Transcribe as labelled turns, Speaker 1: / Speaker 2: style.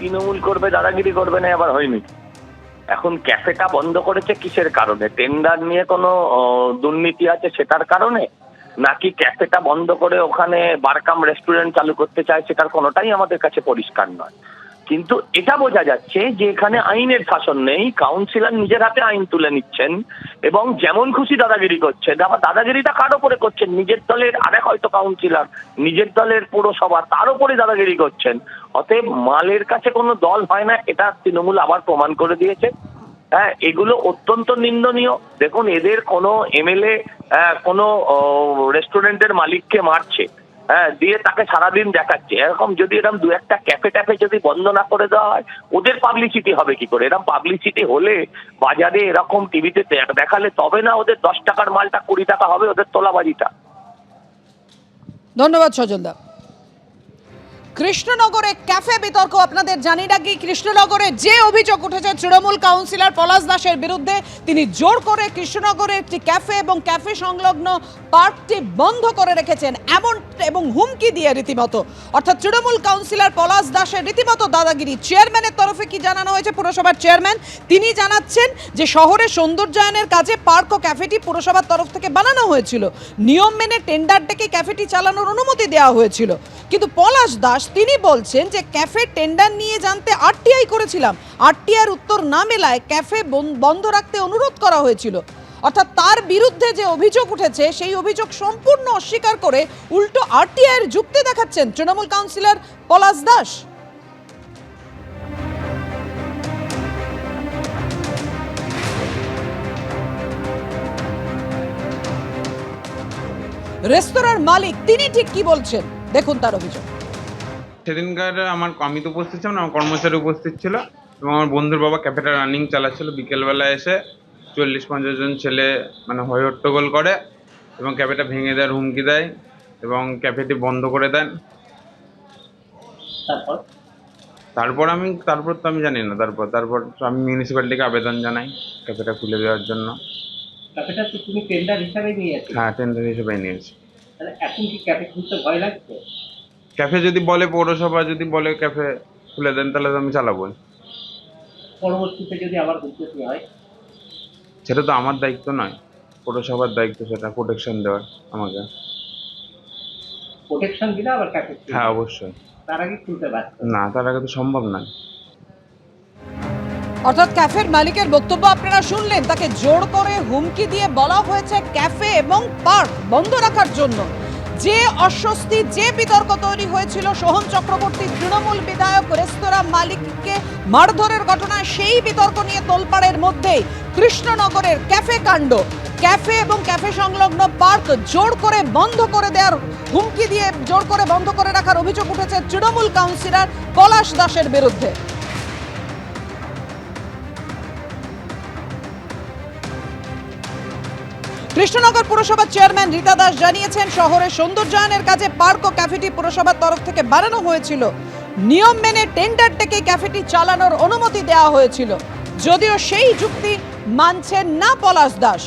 Speaker 1: তৃণমূল করবে, দাদাগিরি করবে না আবার হয়নি। এখন ক্যাফেটা বন্ধ করেছে কিসের কারণে? টেন্ডার নিয়ে কোনো দুর্নীতি আছে সেটার কারণে, নাকি ক্যাফেটা বন্ধ করে ওখানে বারকাম রেস্টুরেন্ট চালু করতে চায়, সেটার কোনোটাই আমাদের কাছে পরিষ্কার নয়। কিন্তু এটা বোঝা যাচ্ছে যে এখানে আইনের শাসন নেই, কাউন্সিলর নিজের হাতে আইন তুলে নিচ্ছেন এবং যেমন খুশি দাদাগিরি করছেন। আবার দাদাগিরিটা কার ওপরে করছেন? নিজের দলের আরেক হয়তো কাউন্সিলর, নিজের দলের পৌরসভা, তার উপরে দাদাগিরি করছেন। অতএব মালের কাছে কোনো দল হয় না, এটা তৃণমূল আবার প্রমাণ করে দিয়েছে। হ্যাঁ, এগুলো অত্যন্ত নিন্দনীয়। দেখুন, এদের কোনো এমএলএ কোনো রেস্টুরেন্টের মালিককে মারছে, হ্যাঁ, দিয়ে তাকে সারাদিন দেখাচ্ছে, এরকম যদি এরকম দু একটা ক্যাফে ট্যাফে যদি বন্ধ না করে দেওয়া হয়, ওদের পাবলিসিটি হবে কি করে? এরকম পাবলিসিটি হলে বাজারে এরকম টিভিতে দেখালে তবে না ওদের 10 টাকার মালটা 20 টাকা হবে, ওদের তোলাবাজিটা।
Speaker 2: ধন্যবাদ সজলদা। কৃষ্ণনগরে ক্যাফে বিতর্ক আপনাদের জানি রাখি। কৃষ্ণনগরে যে অভিযোগ উঠেছে তৃণমূল কাউন্সিলর পলাশ দাসের বিরুদ্ধে, তিনি জোর করে কৃষ্ণনগরে একটি ক্যাফে এবং ক্যাফে সংলগ্ন পার্কটি বন্ধ করে রেখেছেন এমন এবং হুমকি দিয়ে রীতিমতো, অর্থাৎ তৃণমূল কাউন্সিলর পলাশ দাসের রীতিমতো দাদাগিরি। চেয়ারম্যানের তরফে কি জানানো হয়েছে? পুরসভার চেয়ারম্যান তিনি জানাচ্ছেন যে শহরের সৌন্দর্যায়নের কাজে পার্ক ও ক্যাফেটি পুরসভার তরফ থেকে বানানো হয়েছিল, নিয়ম মেনে টেন্ডার ডেকে ক্যাফেটি চালানোর অনুমতি দেওয়া হয়েছিল। কিন্তু পলাশ দাস তিনি বলছেন যে ক্যাফে টেন্ডার নিয়ে জানতে আরটিআই করেছিলাম, আরটিআইয়ের উত্তর না মেলায় ক্যাফে বন্ধ রাখতে অনুরোধ করা হয়েছিল। অর্থাৎ তার বিরুদ্ধে যে অভিযোগ উঠেছে সেই অভিযোগ সম্পূর্ণ অস্বীকার করে উল্টো আরটিআইয়ের যুক্তি দেখাচ্ছেন তৃণমূল কাউন্সিলর পলাশ দাস। রেস্তোরাঁর মালিক তিনি ঠিক কি বলছেন দেখুন তার অভিযোগ।
Speaker 3: সেদিনকার আমি তো উপস্থিত ছিলাম না, আমার কর্মচারী উপস্থিত ছিল এবং আমার বন্ধুর বাবা ক্যাফেটা রানিং চালাচ্ছিল। বিকেলবেলা এসে 40-50 জন ছেলে মানে হই হট্টগোল করে এবং ক্যাফেটা ভেঙে দেওয়ার হুমকি দেয় এবং ক্যাফেটি বন্ধ করে দেন। তারপর তো আমি জানি না। তারপর আমি মিউনিসিপ্যালিটিকে আবেদন জানাই ক্যাফেটা খুলে দেওয়ার জন্য।
Speaker 4: ক্যাফেটা তো তুমি টেন্ডার হিসাবে নিয়েছো?
Speaker 3: হ্যাঁ, টেন্ডার হিসেবে নিয়েছি।
Speaker 4: তাহলে এখন কি ক্যাফে খুলতে ভয় লাগছে?
Speaker 3: ক্যাফে যদি বলে, পৌরসভা যদি বলে ক্যাফে খুলে দেন, তাহলে তো আমি চালাবো।
Speaker 4: পরবর্তীতে যদি আবার উদ্যোগী হয়?
Speaker 3: সেটা তো আমার দায়িত্ব নয়, পৌরসভার দায়িত্ব সেটা প্রোটেকশন দেওয়ার আমাকে।
Speaker 4: প্রোটেকশন দিলে আবার ক্যাফে?
Speaker 3: হ্যাঁ, অবশ্যই।
Speaker 4: তার আগে খুলতে পারছে
Speaker 3: না, তার আগে তো সম্ভব নয়।
Speaker 2: অর্থাৎ ক্যাফের মালিকের বক্তব্য আপনারা শুনলেন, তাকে জোর করে হুমকি দিয়ে বলা হয়েছে ক্যাফে এবং পার্ক বন্ধ রাখার জন্য। যে অস্বস্তি, যে বিতর্ক তৈরি হয়েছিল সোহন চক্রবর্তী তৃণমূল বিধায়ক রেস্তোরাঁ মালিককে মারধরের ঘটনায়, সেই বিতর্ক নিয়ে তোলপাড়ের মধ্যেই কৃষ্ণনগরের ক্যাফে কাণ্ড। ক্যাফে এবং ক্যাফে সংলগ্ন পার্ক জোর করে বন্ধ করে দেওয়ার হুমকি দিয়ে জোর করে বন্ধ করে রাখার অভিযোগ উঠেছে তৃণমূল কাউন্সিলর পলাশ দাসের বিরুদ্ধে। কৃষ্ণনগর পুরসভার চেয়ারম্যান রীতা দাস জানিয়েছেন শহরের সৌন্দর্যায়নের কাজে পার্ক ও ক্যাফেটি পুরসভার তরফ থেকে বানানো হয়েছিল, নিয়ম মেনে টেন্ডার ডেকে ক্যাফেটি চালানোর অনুমতি দেওয়া হয়েছিল। যদিও সেই যুক্তি মানছেন না পলাশ দাস।